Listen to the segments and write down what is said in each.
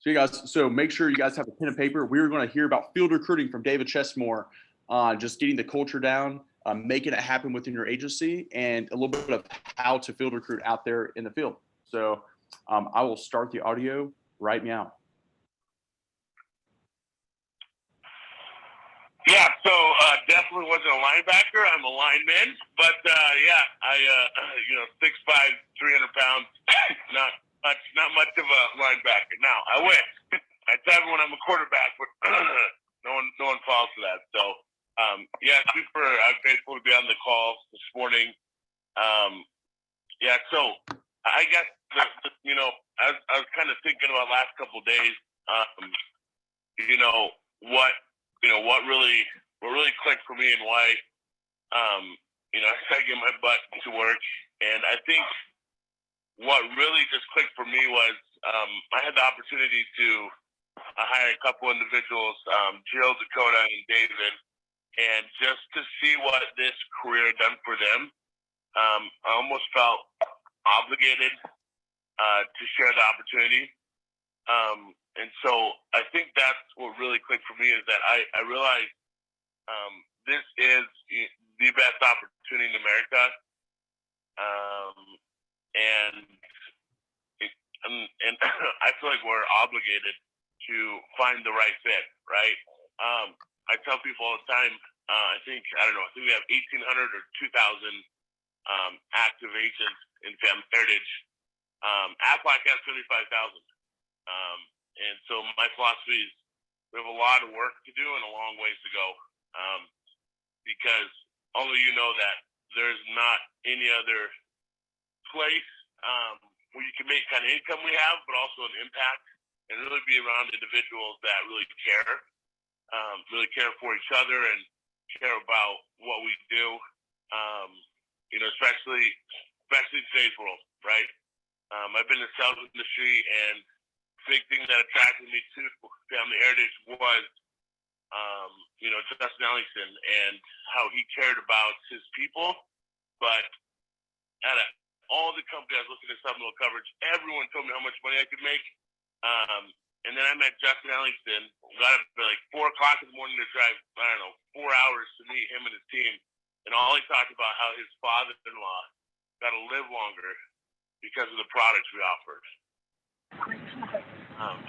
So you guys, so make sure you guys have a pen and paper. We're going to hear about field recruiting from David Chessmore, just getting the culture down, making it happen within your agency, and a little bit of how to field recruit out there in the field. So I will start the audio right now. Yeah, so definitely wasn't a linebacker. I'm a lineman, but yeah, I 6'5", 300 pounds, not much of a linebacker. Now I wish. I tell everyone I'm a quarterback, but no one falls for that. So yeah, super grateful to be on the call this morning. Yeah, so I guess I was kind of thinking about last couple of days. What really clicked for me and why I started getting my butt to work. And I think what really just clicked for me was I had the opportunity to hire a couple individuals, Jill, Dakota, and David, and just to see what this career had done for them, I almost felt obligated to share the opportunity. And so I think that's what really clicked for me is that I realized this is the best opportunity in America. And I feel like we're obligated to find the right fit, right? I tell people all the time, I think we have 1,800 or 2,000 active agents in Family Heritage. Aflac has 35,000. And so my philosophy is we have a lot of work to do and a long ways to go. Because although you know that there's not any other place where you can make kind of income we have, but also an impact and really be around individuals that really care for each other and care about what we do, especially in today's world, right? I've been in the sales industry, and big thing that attracted me to Family Heritage was, Justin Ellingson and how he cared about his people. But out of all the companies I was looking at supplemental coverage, everyone told me how much money I could make. And then I met Justin Ellingson, got up at like 4 o'clock in the morning to drive, 4 hours to meet him and his team. And all he talked about how his father-in-law got to live longer because of the products we offered.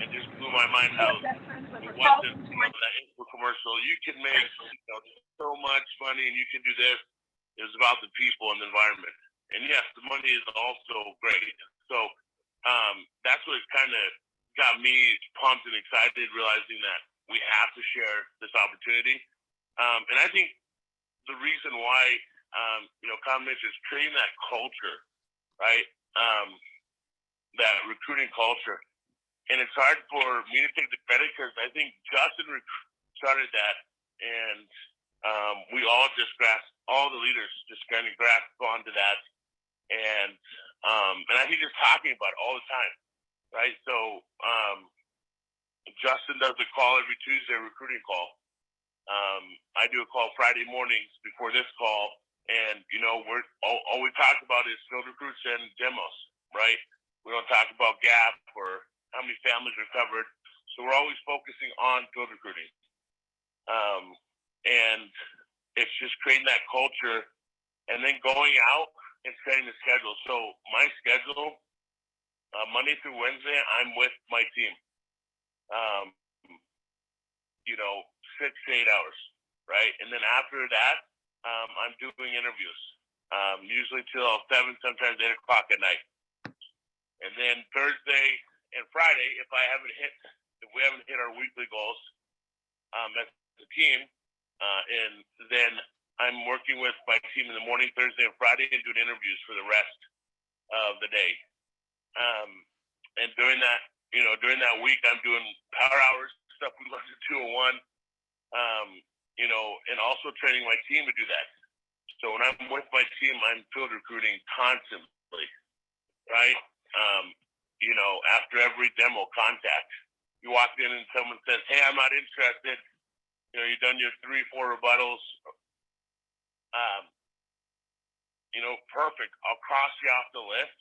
It just blew my mind how it wasn't that info commercial. You can make so much money and you can do this. It was about the people and the environment. And yes, the money is also great. So that's what kind of got me pumped and excited, realizing that we have to share this opportunity. And I think the reason why, combination is creating that culture, right? That recruiting culture. And it's hard for me to take the credit because I think Justin started that, and we all just all the leaders just kind of grasped onto that. And I think just talking about it all the time, right? So Justin does a call every Tuesday, a recruiting call. I do a call Friday mornings before this call, and all we talk about is field recruits and demos, right? We don't talk about gap or how many families are covered. So we're always focusing on field recruiting. And it's just creating that culture and then going out and setting the schedule. So my schedule, Monday through Wednesday, I'm with my team. 6 to 8 hours, right? And then after that, I'm doing interviews, usually till 7, sometimes 8 o'clock at night. And then Thursday and Friday, if we haven't hit our weekly goals as a team, and then I'm working with my team in the morning, Thursday and Friday, and doing interviews for the rest of the day. And during that week, I'm doing power hours, stuff we learned in 201, and also training my team to do that. So when I'm with my team, I'm field recruiting constantly, right? After every demo contact, you walk in and someone says, "Hey, I'm not interested." You've done your 3-4 rebuttals. Perfect. I'll cross you off the list.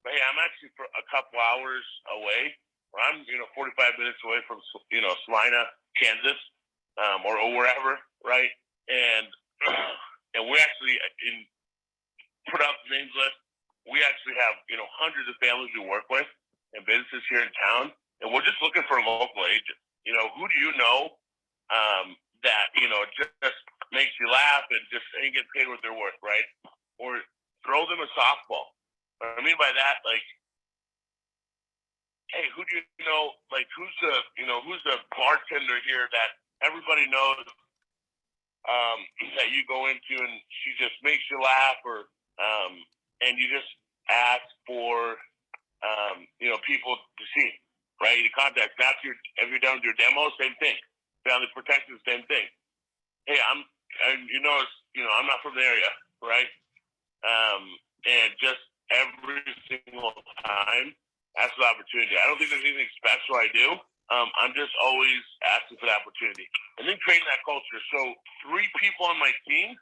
But hey, I'm actually for a couple hours away, I'm 45 minutes away from Salina, Kansas, or wherever, right? And and we actually put out the names list. We actually have hundreds of families we work with and businesses here in town, and we're just looking for a local agent. Who do you know that just makes you laugh and just ain't get paid what they're worth, right? Or throw them a softball. What I mean by that, like, hey, who do you know? Like, who's the bartender here that everybody knows that you go into and she just makes you laugh, or and you just ask for people to see, right? You contact. Now, if you're done with your demo, same thing. Family protection, same thing. Hey, I'm not from the area, right? And just every single time, that's the opportunity. I don't think there's anything special I do. I'm just always asking for the opportunity, and then creating that culture. So 3 people on my team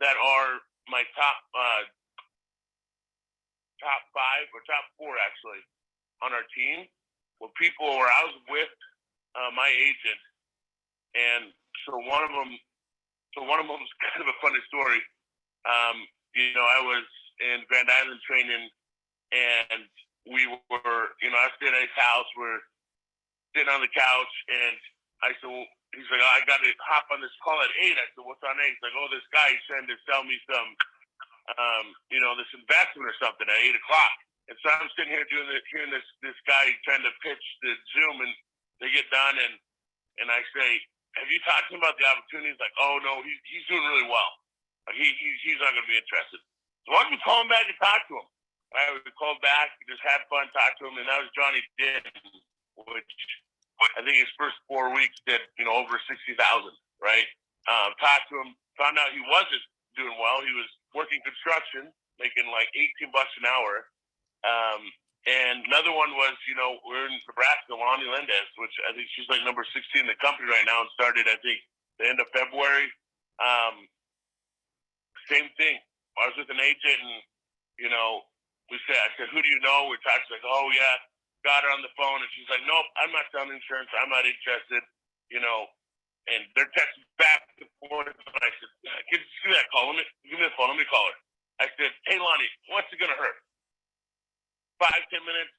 that are my top 5 or top 4 actually on our team were people where I was with my agent, and so one of them was kind of a funny story. I was in Grand Island training, and we were, I stayed at his house. We're sitting on the couch, and I said, well, he's like, I got to hop on this call at 8. I said, what's on 8? He's like, oh, this guy, he's trying to sell me some, this investment or something at 8 o'clock. And so I'm sitting here hearing this guy trying to pitch the Zoom, and they get done, and I say, have you talked to him about the opportunity? He's like, oh, no, he's doing really well. Like, he's not going to be interested. So why don't we call him back and talk to him? Right, we called back, just had fun, talked to him, and that was Johnny Did, which I think his first 4 weeks did, over 60,000, right? Talked to him, found out he wasn't doing well. He was working construction, making like $18 an hour. And another one was, we're in Nebraska, Lonnie Lendez, which I think she's like number 16 in the company right now, and started, I think, the end of February. Same thing. I was with an agent, and, I said, who do you know? We talked, like, oh, yeah. Got her on the phone, and she's like, nope, I'm not selling insurance. I'm not interested, and they're texting back and forth. And I said, give me that call. Give me the phone. Let me call her. I said, hey, Lonnie, what's it going to hurt? 5-10 minutes,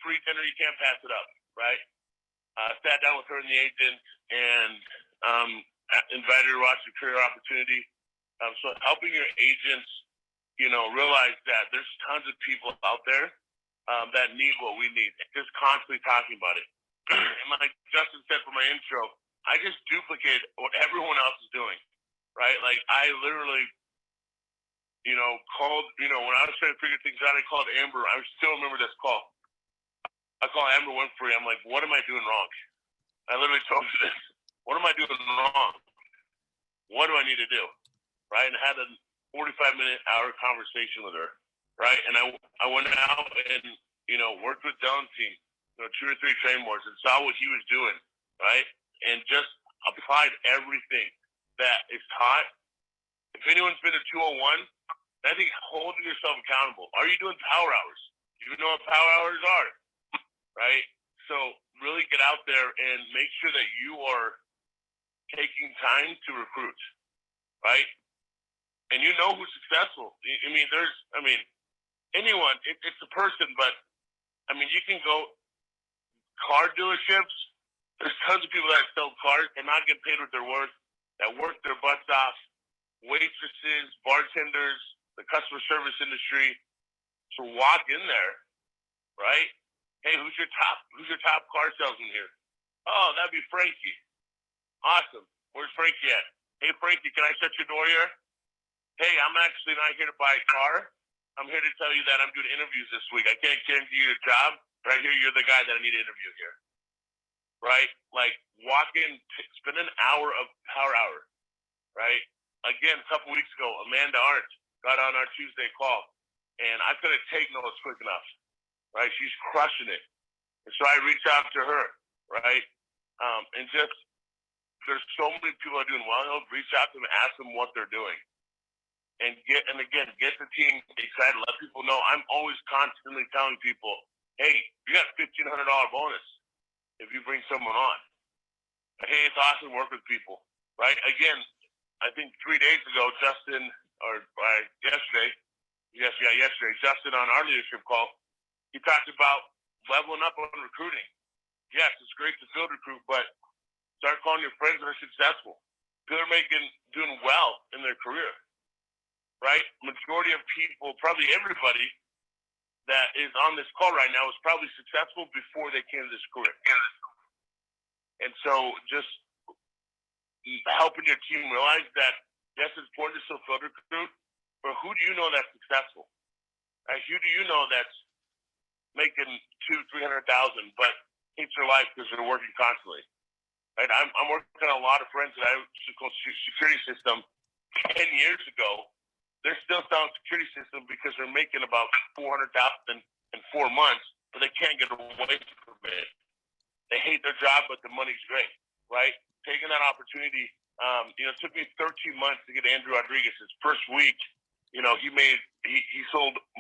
free dinner, you can't pass it up, right? Sat down with her and the agent, and invited her to watch the career opportunity. So helping your agents, realize that there's tons of people out there that need what we need. Just constantly talking about it. And like Justin said for my intro, I just duplicate what everyone else is doing, right? Like I literally, called, when I was trying to figure things out, I called Amber. I still remember this call. I called Amber Winfrey. I'm like, what am I doing wrong? I literally told her this. What am I doing wrong? What do I need to do? Right? And I had a 45-hour conversation with her. Right? And I went out and, worked with Dylan's team, 2 or 3 train wars, and saw what he was doing. Right? And just applied everything that is taught. If anyone's been to 201, I think holding yourself accountable. Are you doing power hours? Do you know what power hours are? Right? So really get out there and make sure that you are taking time to recruit, right? And you know who's successful. Anyone, it's a person, but you can go car dealerships. There's tons of people that sell cars and not get paid what they're worth, that work their butts off, waitresses, bartenders, the customer service industry. So walk in there, right? Hey, who's your top car salesman here? Oh, that'd be Frankie. Awesome. Where's Frankie at? Hey, Frankie, can I shut your door here? Hey, I'm actually not here to buy a car. I'm here to tell you that I'm doing interviews this week. I can't guarantee you a job, but I hear you're the guy that I need to interview here. Right? Like, walk in, spend an hour of power hour. Right? Again, a couple weeks ago, Amanda Arndt got on our Tuesday call, and I couldn't take notes quick enough. Right? She's crushing it. And so I reached out to her, right? And just, there's so many people that are doing well. Reach out to them, ask them what they're doing. And get the team excited. Let people know. I'm always constantly telling people, hey, you got a $1,500 bonus if you bring someone on. Hey, it's awesome to work with people, right? Again, I think 3 days ago, Justin, or yesterday, Justin on our leadership call, he talked about leveling up on recruiting. Yes, it's great to field recruit, but start calling your friends that are successful. They're doing well in their career, right? Majority of people, probably everybody that is on this call right now is probably successful before they came to this career. And so just helping your team realize that, yes, it's important to still field recruit, but who do you know that's successful? Right? Who do you know that's making $200,000, 300,000, but hates their life because they're working constantly? Right? I'm working on a lot of friends that I call security system 10 years ago. They're still selling security system because they're making about $400,000 in 4 months, but they can't get away from it. They hate their job, but the money's great, right? Taking that opportunity, it took me 13 months to get Andrew Rodriguez. His first week, he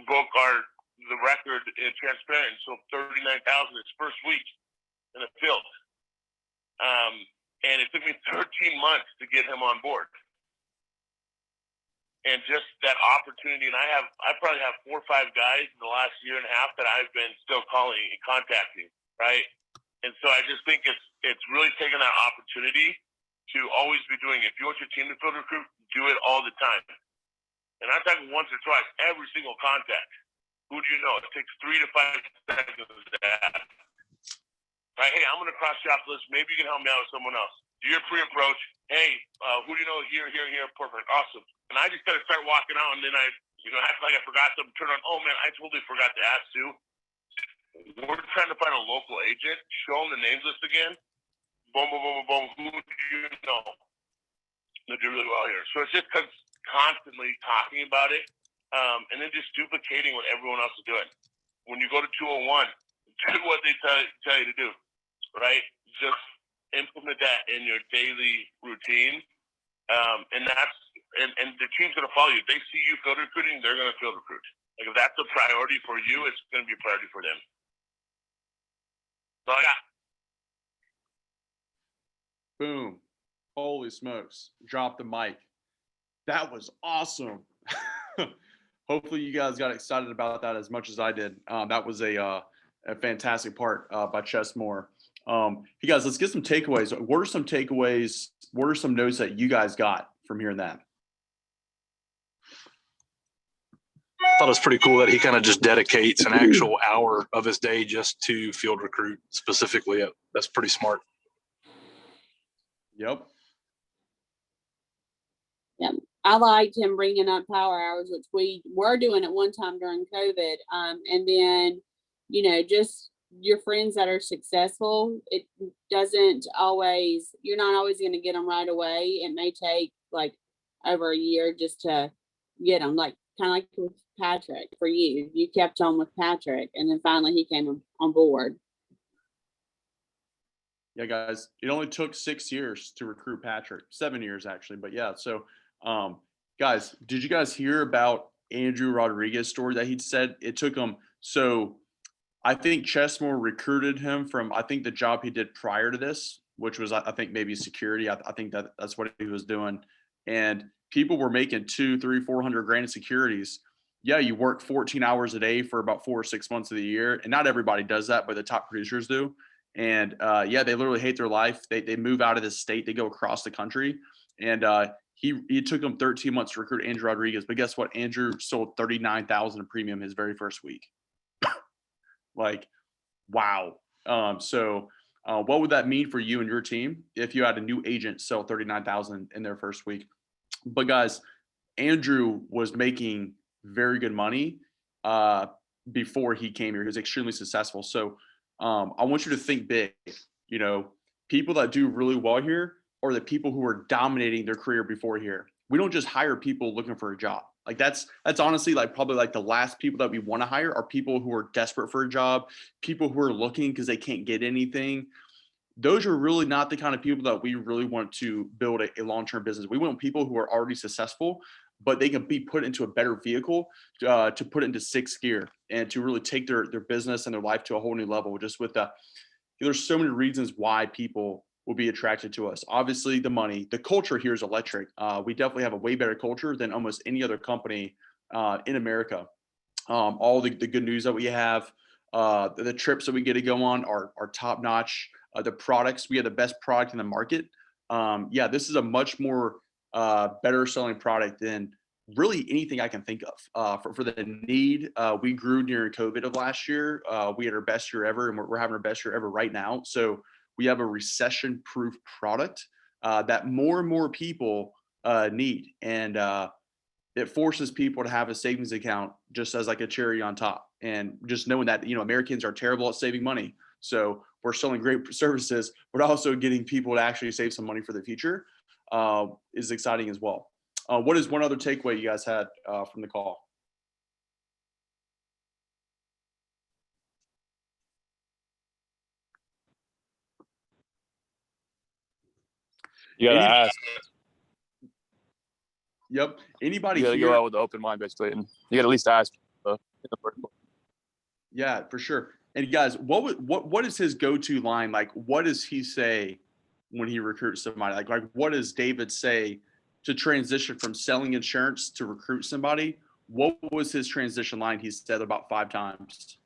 broke the record in transparent, sold 39,000 his first week in the field. And it took me 13 months to get him on board. And just that opportunity, and I probably have 4 or 5 guys in the last year and a half that I've been still calling and contacting, right? And so I just think it's really taking that opportunity to always be doing it. If you want your team to field recruit, do it all the time. And I'm talking once or twice, every single contact. Who do you know? It takes 3 to 5 seconds to ask. Right? Hey, I'm going to cross you off the list. Maybe you can help me out with someone else. Do your pre-approach. Hey, who do you know here? Perfect. Awesome. And I just got to start walking out, and then I act like I forgot something. Turn on, oh, man, I totally forgot to ask you. We're trying to find a local agent, show them the names list again. Boom, boom, boom, boom, boom. Who do you know? They do really well here. So it's just constantly talking about it, and then just duplicating what everyone else is doing. When you go to 201, do what they tell you to do, right? Just implement that in your daily routine, and the team's going to follow you. If they see you field recruiting, they're going to field recruit. Like if that's a priority for you, it's going to be a priority for them. So I got. Boom. Holy smokes. Drop the mic. That was awesome. Hopefully you guys got excited about that as much as I did. That was a fantastic part by Chessmore. Hey guys, let's get some takeaways. What are some takeaways? What are some notes that you guys got from hearing that? I thought it was pretty cool that he kind of just dedicates an actual hour of his day just to field recruit specifically. That's pretty smart. Yep. Yeah, I liked him bringing up power hours, which we were doing at one time during COVID. And then, just your friends that are successful, it doesn't always, you're not always going to get them right away. It may take like over a year just to get them, like kind of like with Patrick. For you kept on with Patrick, and then finally he came on board. Yeah, guys, it only took 6 years to recruit Patrick, 7 years actually. But yeah, so guys, did you guys hear about Andrew Rodriguez's story that he said it took him? So I think Chessmore recruited him from, I think the job he did prior to this, which was, I think maybe security. I think that's what he was doing. And people were making 200, 300, 400 grand in securities. Yeah, you work 14 hours a day for about 4 or 6 months of the year. And not everybody does that, but the top producers do. And yeah, they literally hate their life. They move out of the state. They go across the country. And he took them 13 months to recruit Andrew Rodriguez. But guess what? Andrew sold 39,000 in premium his very first week. Like, wow. So what would that mean for you and your team if you had a new agent sell 39,000 in their first week? But guys, Andrew was making very good money before he came here. He was extremely successful. So I want you to think big. People that do really well here are the people who are dominating their career before here. We don't just hire people looking for a job. Like that's honestly like probably like the last people that we want to hire are people who are desperate for a job, people who are looking because they can't get anything. Those are really not the kind of people that we really want to build a long-term business. We want people who are already successful. but they can be put into a better vehicle to put into sixth gear and to really take their business and their life to a whole new level. Just with there's so many reasons why people will be attracted to us. Obviously, the money, the culture here is electric. We definitely have a way better culture than almost any other company in America. All the good news that we have, the trips that we get to go on are top notch. The products, we have the best product in the market. Yeah, this is a much more better selling product than really anything I can think of. For the need, we grew during COVID of last year. We had our best year ever, and we're having our best year ever right now. So we have a recession-proof product that more and more people need, and it forces people to have a savings account just as like a cherry on top. And just knowing that, Americans are terrible at saving money. So we're selling great services, but also getting people to actually save some money for the future is exciting as well. What is one other takeaway you guys had from the call? You gotta ask. Yep. Anybody You gotta here? go out with an open mind, basically, and you gotta at least ask in the first place. Yeah, for sure. And guys, what is his go-to line? Like, what does he say when he recruits somebody? Like what does David say to transition from selling insurance to recruit somebody? What was his transition line he said about 5 times?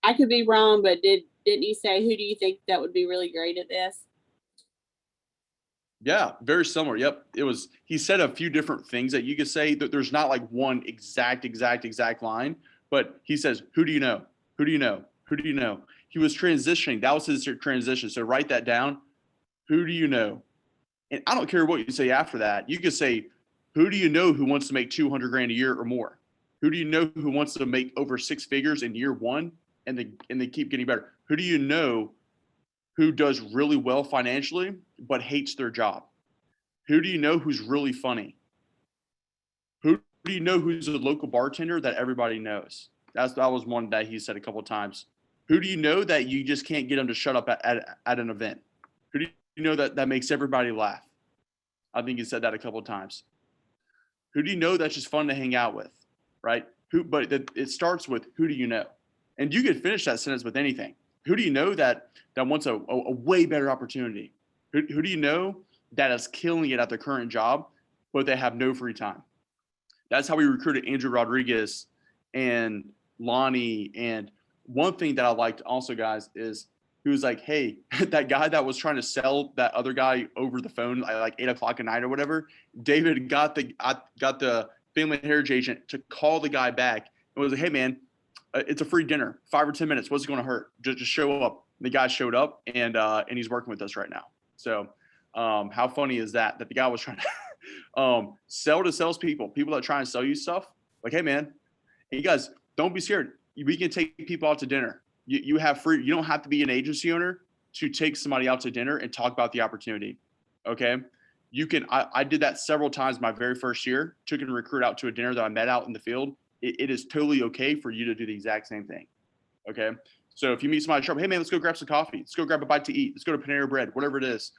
I could be wrong, but didn't he say, who do you think that would be really great at this? Yeah, very similar. Yep. He said a few different things that you could say. That there's not like one exact line, but he says, who do you know? Who do you know? Who do you know? He was transitioning. That was his transition. So write that down. Who do you know? And I don't care what you say after that. You could say, who do you know who wants to make 200 grand a year or more? Who do you know who wants to make over 6 figures in year 1 and they keep getting better? Who do you know who does really well financially but hates their job? Who do you know who's really funny? Who do you know who's a local bartender that everybody knows? That was one that he said a couple of times. Who do you know that you just can't get them to shut up at an event? Who do you know that makes everybody laugh? I think he said that a couple of times. Who do you know that's just fun to hang out with, right? But it starts with who do you know? And you could finish that sentence with anything. Who do you know that wants a way better opportunity? Who do you know that is killing it at their current job, but they have no free time? That's how we recruited Andrew Rodriguez and Lonnie. And one thing that I liked also, guys, is he was like, hey, that guy that was trying to sell that other guy over the phone at like 8 o'clock at night or whatever, David got the family heritage agent to call the guy back and was like, hey, man, it's a free dinner, 5 or 10 minutes. What's it going to hurt? Just show up. The guy showed up and he's working with us right now. So how funny is that the guy was trying to sell to salespeople, people that are trying to sell you stuff. Like, hey, man, hey, you guys, don't be scared. We can take people out to dinner. You have free. You don't have to be an agency owner to take somebody out to dinner and talk about the opportunity. Okay, you can. I did that several times my very first year. Took a recruit out to a dinner that I met out in the field. It is totally okay for you to do the exact same thing. Okay, so if you meet somebody, hey man, let's go grab some coffee. Let's go grab a bite to eat. Let's go to Panera Bread, whatever it is.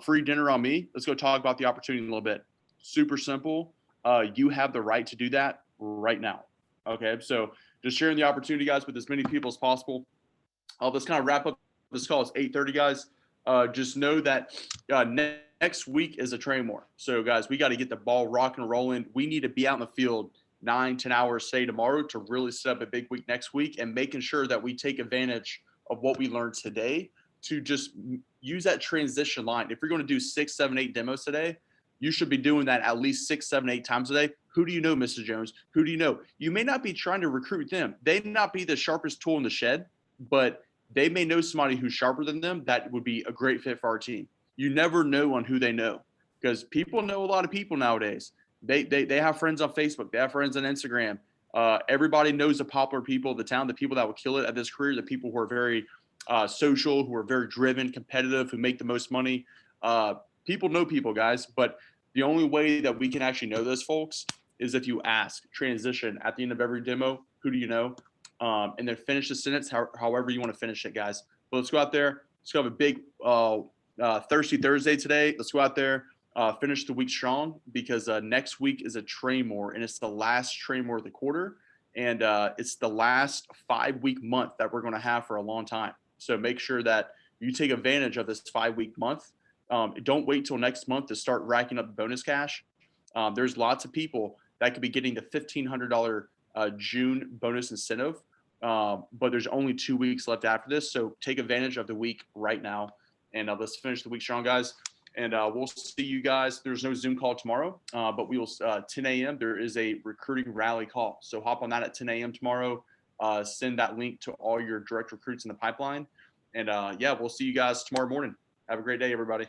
Free dinner on me. Let's go talk about the opportunity a little bit. Super simple. You have the right to do that right now. Okay, so just sharing the opportunity, guys, with as many people as possible. Let's kind of wrap up this call. It's 8:30, guys. Just know that next week is a train more. So, guys, we got to get the ball rocking and rolling. We need to be out in the field 9-10 hours, say tomorrow, to really set up a big week next week, and making sure that we take advantage of what we learned today to just use that transition line. If you're going to do 6, 7, 8 demos today, you should be doing that at least 6, 7, 8 times a day. Who do you know, Mrs. Jones? Who do you know? You may not be trying to recruit them. They may not be the sharpest tool in the shed, but they may know somebody who's sharper than them that would be a great fit for our team. You never know on who they know, because people know a lot of people nowadays. They have friends on Facebook. They have friends on Instagram. Everybody knows the popular people of the town, the people that will kill it at this career, the people who are very social, who are very driven, competitive, who make the most money. People know people, guys, but the only way that we can actually know those folks is if you ask, transition at the end of every demo, who do you know? And then finish the sentence however you want to finish it, guys. But let's go out there, Let's go have a big Thirsty Thursday today. Let's go out there, finish the week strong, because next week is a Tremor, and it's the last Tremor of the quarter, and it's the last 5-week month that we're going to have for a long time. So make sure that you take advantage of this 5-week month. Don't wait till next month to start racking up bonus cash. There's lots of people that could be getting the $1,500 June bonus incentive, but there's only 2 weeks left after this. So take advantage of the week right now. And let's finish the week strong, guys. And we'll see you guys. There's no Zoom call tomorrow, but we will 10 a.m. There is a recruiting rally call. So hop on that at 10 a.m. tomorrow. Send that link to all your direct recruits in the pipeline. And yeah, we'll see you guys tomorrow morning. Have a great day, everybody.